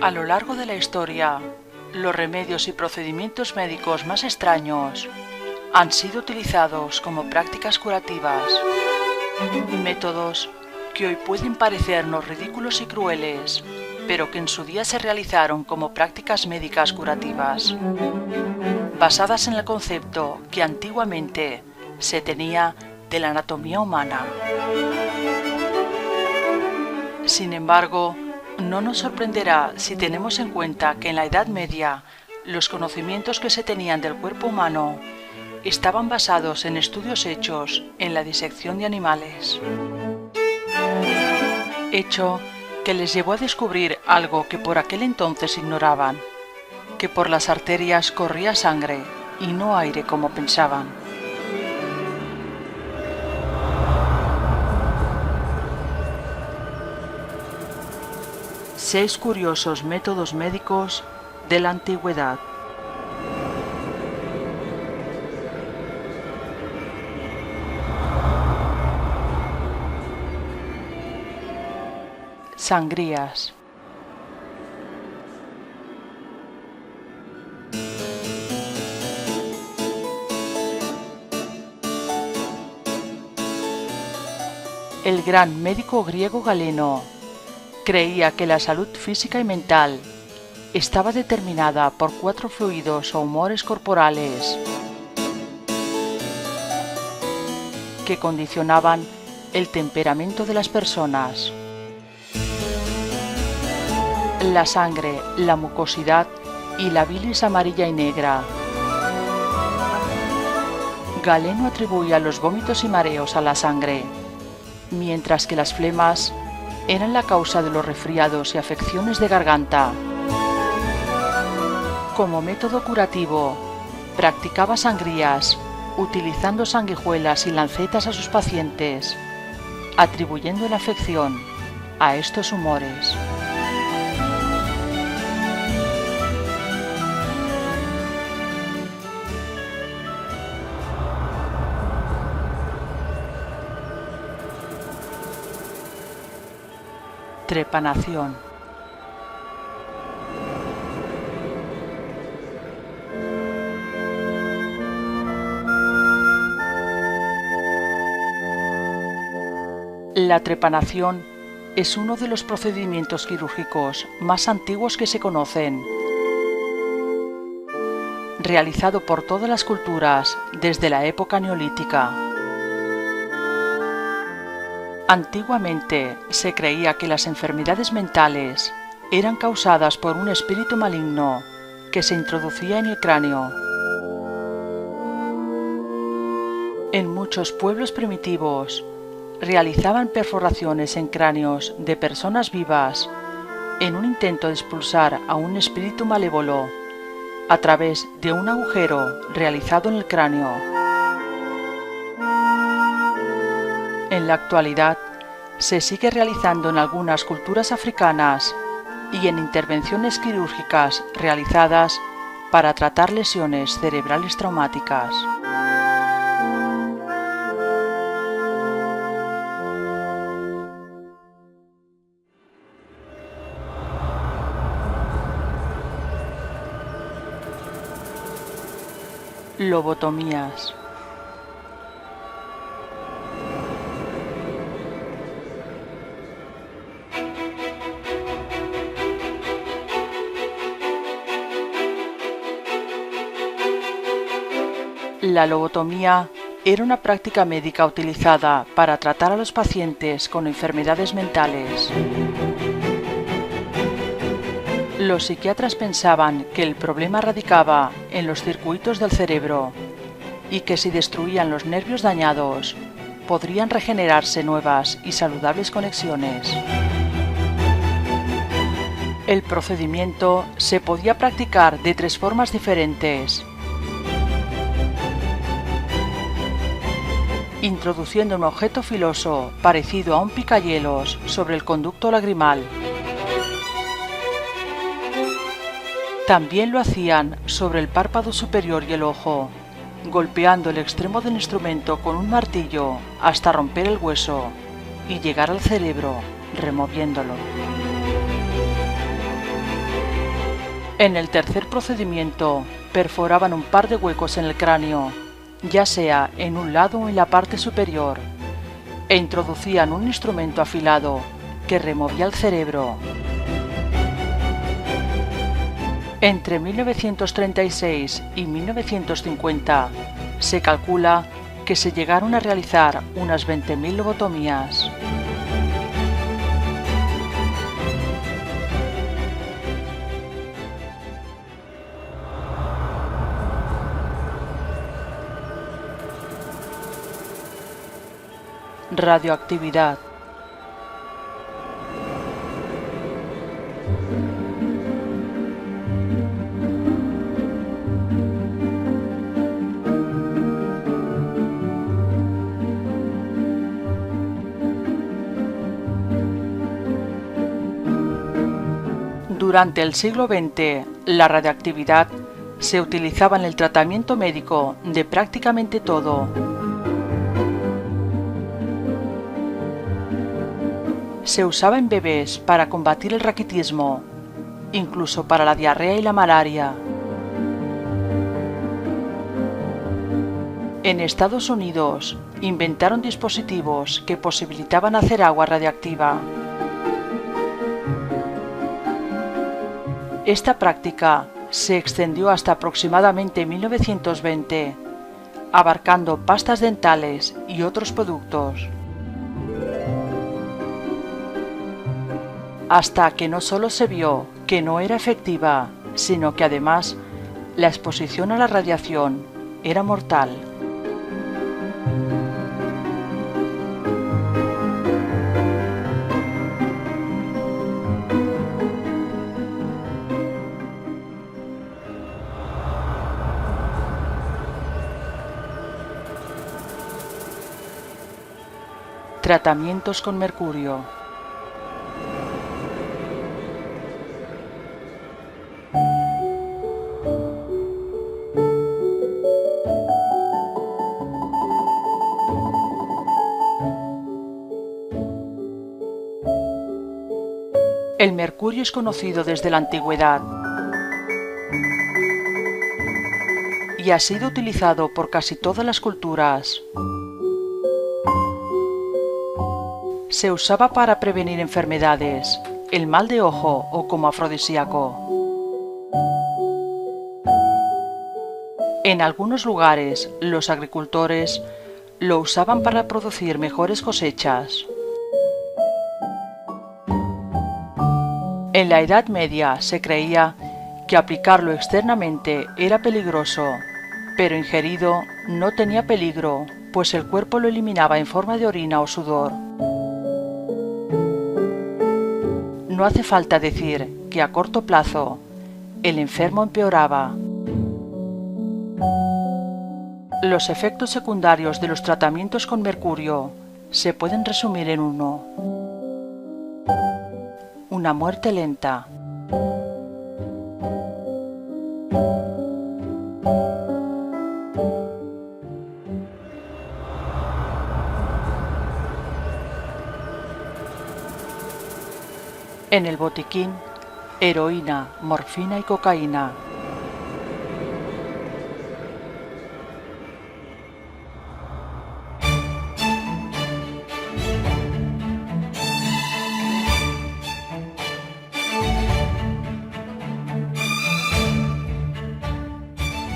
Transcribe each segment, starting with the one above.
A lo largo de la historia, los remedios y procedimientos médicos más extraños han sido utilizados como prácticas curativas. Métodos que hoy pueden parecernos ridículos y crueles, pero que en su día se realizaron como prácticas médicas curativas, basadas en el concepto que antiguamente se tenía de la anatomía humana. Sin embargo, no nos sorprenderá si tenemos en cuenta que en la Edad Media los conocimientos que se tenían del cuerpo humano estaban basados en estudios hechos en la disección de animales. Hecho que les llevó a descubrir algo que por aquel entonces ignoraban, que por las arterias corría sangre y no aire como pensaban. Seis curiosos métodos médicos de la antigüedad. Sangrías. El gran médico griego Galeno creía que la salud física y mental estaba determinada por 4 fluidos o humores corporales que condicionaban el temperamento de las personas: la sangre, la mucosidad y la bilis amarilla y negra. Galeno atribuía los vómitos y mareos a la sangre, mientras que las flemas eran la causa de los resfriados y afecciones de garganta. Como método curativo, practicaba sangrías, utilizando sanguijuelas y lancetas a sus pacientes, atribuyendo la afección a estos humores. Trepanación. La trepanación es uno de los procedimientos quirúrgicos más antiguos que se conocen, realizado por todas las culturas desde la época neolítica. Antiguamente se creía que las enfermedades mentales eran causadas por un espíritu maligno que se introducía en el cráneo. En muchos pueblos primitivos realizaban perforaciones en cráneos de personas vivas en un intento de expulsar a un espíritu malévolo a través de un agujero realizado en el cráneo. En la actualidad se sigue realizando en algunas culturas africanas y en intervenciones quirúrgicas realizadas para tratar lesiones cerebrales traumáticas. Lobotomías. La lobotomía era una práctica médica utilizada para tratar a los pacientes con enfermedades mentales. Los psiquiatras pensaban que el problema radicaba en los circuitos del cerebro y que si destruían los nervios dañados, podrían regenerarse nuevas y saludables conexiones. El procedimiento se podía practicar de 3 formas diferentes: introduciendo un objeto filoso parecido a un picahielos sobre el conducto lagrimal. También lo hacían sobre el párpado superior y el ojo, golpeando el extremo del instrumento con un martillo hasta romper el hueso y llegar al cerebro, removiéndolo. En el tercer procedimiento, perforaban un par de huecos en el cráneo, ya sea en un lado o en la parte superior, e introducían un instrumento afilado que removía el cerebro. Entre 1936 y 1950 se calcula que se llegaron a realizar unas 20.000 lobotomías. Radioactividad. Durante el siglo XX, la radioactividad se utilizaba en el tratamiento médico de prácticamente todo. Se usaba en bebés para combatir el raquitismo, incluso para la diarrea y la malaria. En Estados Unidos, inventaron dispositivos que posibilitaban hacer agua radiactiva. Esta práctica se extendió hasta aproximadamente 1920, abarcando pastas dentales y otros productos. Hasta que no solo se vio que no era efectiva, sino que además la exposición a la radiación era mortal. Tratamientos con mercurio. El mercurio es conocido desde la antigüedad y ha sido utilizado por casi todas las culturas. Se usaba para prevenir enfermedades, el mal de ojo o como afrodisíaco. En algunos lugares, los agricultores lo usaban para producir mejores cosechas. En la Edad Media se creía que aplicarlo externamente era peligroso, pero ingerido no tenía peligro, pues el cuerpo lo eliminaba en forma de orina o sudor. No hace falta decir que a corto plazo el enfermo empeoraba. Los efectos secundarios de los tratamientos con mercurio se pueden resumir en uno: una muerte lenta. En el botiquín, heroína, morfina y cocaína.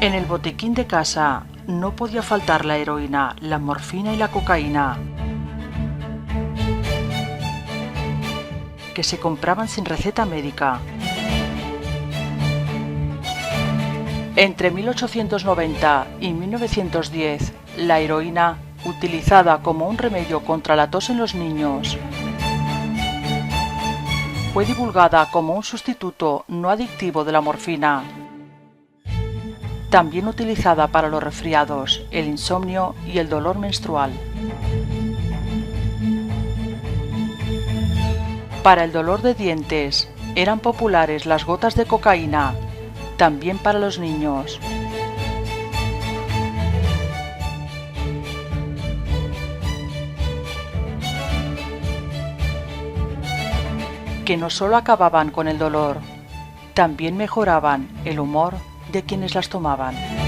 En el botiquín de casa no podía faltar la heroína, la morfina y la cocaína, que se compraban sin receta médica. Entre 1890 y 1910, la heroína, utilizada como un remedio contra la tos en los niños, fue divulgada como un sustituto no adictivo de la morfina, también utilizada para los resfriados, el insomnio y el dolor menstrual. Para el dolor de dientes, eran populares las gotas de cocaína, también para los niños. Que no solo acababan con el dolor, también mejoraban el humor de quienes las tomaban.